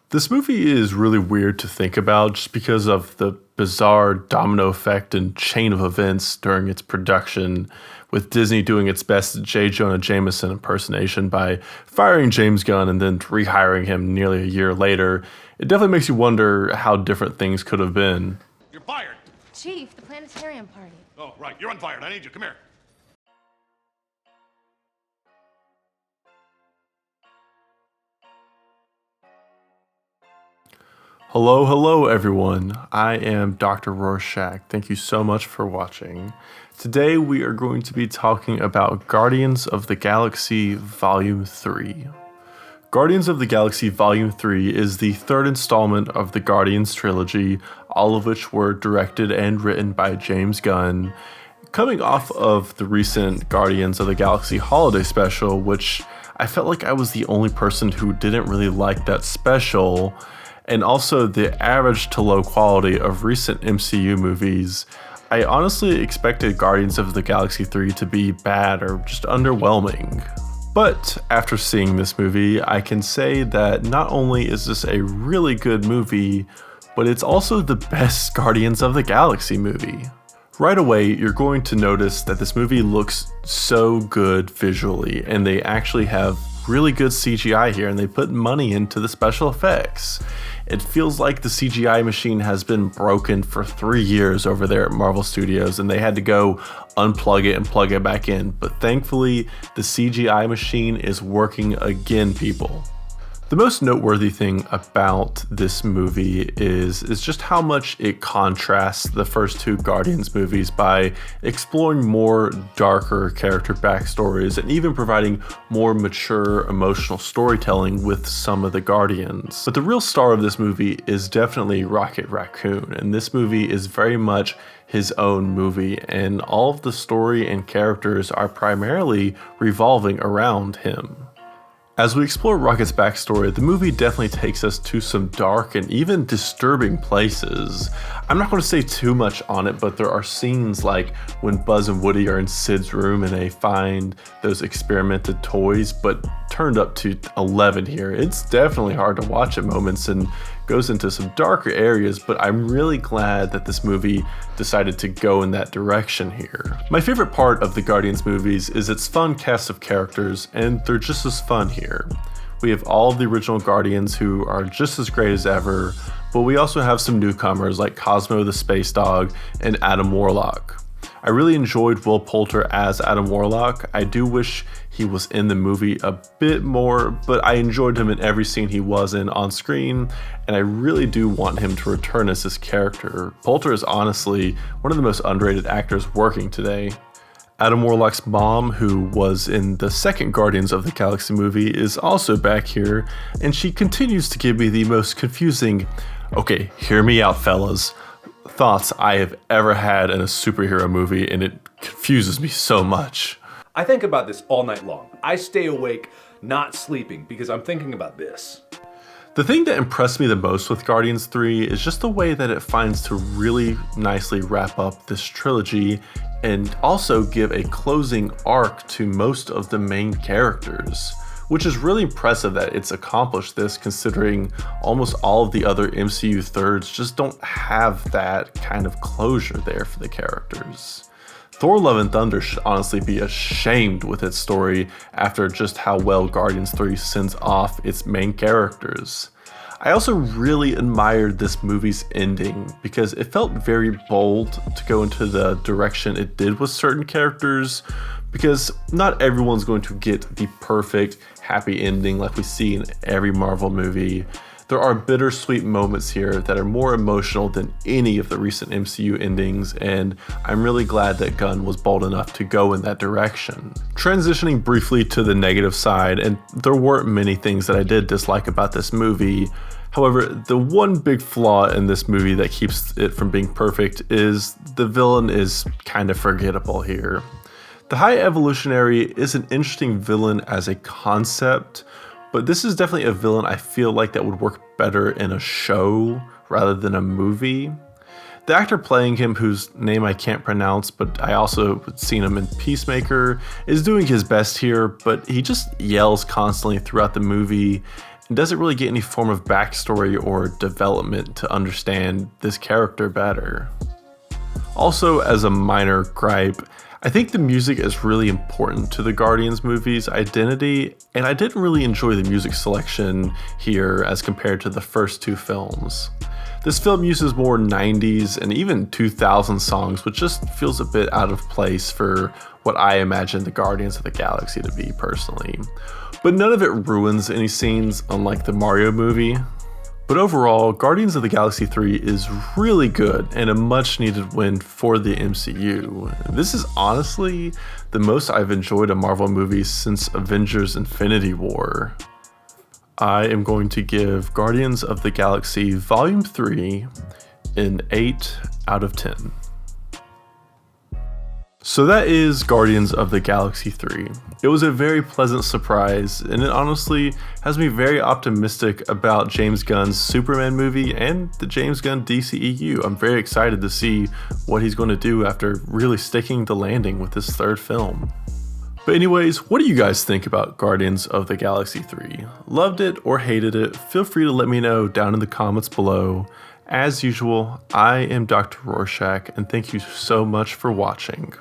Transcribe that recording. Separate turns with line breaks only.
This movie is really weird to think about just because of the bizarre domino effect and chain of events during its production, with Disney doing its best J. Jonah Jameson impersonation by firing James Gunn and then rehiring him nearly a year later. It definitely makes you wonder how different things could have been.
You're fired!
Chief, the planetarium party.
Oh, right. You're unfired. I need you. Come here.
Hello everyone. I am Dr. Rorschach. Thank you so much for watching. Today we are going to be talking about Guardians of the Galaxy Volume 3. Guardians of the Galaxy Volume 3 is the third installment of the Guardians trilogy, all of which were directed and written by James Gunn. Coming off of the recent Guardians of the Galaxy holiday special, which I felt like I was the only person who didn't really like that special, and also the average to low quality of recent MCU movies, I honestly expected Guardians of the Galaxy 3 to be bad or just underwhelming. But after seeing this movie, I can say that not only is this a really good movie, but it's also the best Guardians of the Galaxy movie. Right away, you're going to notice that this movie looks so good visually, and they actually have really good CGI here, and they put money into the special effects. It feels like the CGI machine has been broken for 3 years over there at Marvel Studios, and they had to go unplug it and plug it back in. But thankfully, the CGI machine is working again, people. The most noteworthy thing about this movie is just how much it contrasts the first two Guardians movies by exploring more darker character backstories and even providing more mature emotional storytelling with some of the Guardians. But the real star of this movie is definitely Rocket Raccoon, and this movie is very much his own movie, and all of the story and characters are primarily revolving around him. As we explore Rocket's backstory, the movie definitely takes us to some dark and even disturbing places. I'm not going to say too much on it, but there are scenes like when Buzz and Woody are in Sid's room and they find those experimented toys, but turned up to 11 here. It's definitely hard to watch at moments and goes into some darker areas, but I'm really glad that this movie decided to go in that direction here. My favorite part of the Guardians movies is its fun cast of characters, and they're just as fun here. We have all of the original Guardians who are just as great as ever, but we also have some newcomers like Cosmo the Space Dog and Adam Warlock. I really enjoyed Will Poulter as Adam Warlock. I do wish he was in the movie a bit more, but I enjoyed him in every scene he was in on screen, and I really do want him to return as his character. Poulter is honestly one of the most underrated actors working today. Adam Warlock's mom, who was in the second Guardians of the Galaxy movie, is also back here, and she continues to give me the most confusing, okay, hear me out fellas, thoughts I have ever had in a superhero movie, and it confuses me so much.
I think about this all night long. I stay awake, not sleeping, because I'm thinking about this.
The thing that impressed me the most with Guardians 3 is just the way that it finds to really nicely wrap up this trilogy and also give a closing arc to most of the main characters, which is really impressive that it's accomplished this, considering almost all of the other MCU thirds just don't have that kind of closure there for the characters. Thor: Love and Thunder should honestly be ashamed with its story after just how well Guardians 3 sends off its main characters. I also really admired this movie's ending because it felt very bold to go into the direction it did with certain characters, because not everyone's going to get the perfect happy ending like we see in every Marvel movie. There are bittersweet moments here that are more emotional than any of the recent MCU endings, and I'm really glad that Gunn was bold enough to go in that direction. Transitioning briefly to the negative side, and there weren't many things that I did dislike about this movie. However, the one big flaw in this movie that keeps it from being perfect is the villain is kind of forgettable here. The High Evolutionary is an interesting villain as a concept, but this is definitely a villain I feel like that would work better in a show rather than a movie. The actor playing him, whose name I can't pronounce, but I also seen him in Peacemaker, is doing his best here, but he just yells constantly throughout the movie, and doesn't really get any form of backstory or development to understand this character better. Also, as a minor gripe, I think the music is really important to the Guardians movie's identity, and I didn't really enjoy the music selection here as compared to the first two films. This film uses more 90s and even 2000 songs, which just feels a bit out of place for what I imagine the Guardians of the Galaxy to be personally. But none of it ruins any scenes, unlike the Mario movie. But overall, Guardians of the Galaxy 3 is really good and a much needed win for the MCU. This is honestly the most I've enjoyed a Marvel movie since Avengers Infinity War. I am going to give Guardians of the Galaxy Volume 3 an 8 out of 10. So that is Guardians of the Galaxy 3. It was a very pleasant surprise, and it honestly has me very optimistic about James Gunn's Superman movie and the James Gunn DCEU. I'm very excited to see what he's going to do after really sticking the landing with this third film. But anyways, what do you guys think about Guardians of the Galaxy 3? Loved it or hated it? Feel free to let me know down in the comments below. As usual, I am Dr. Rorschach, and thank you so much for watching.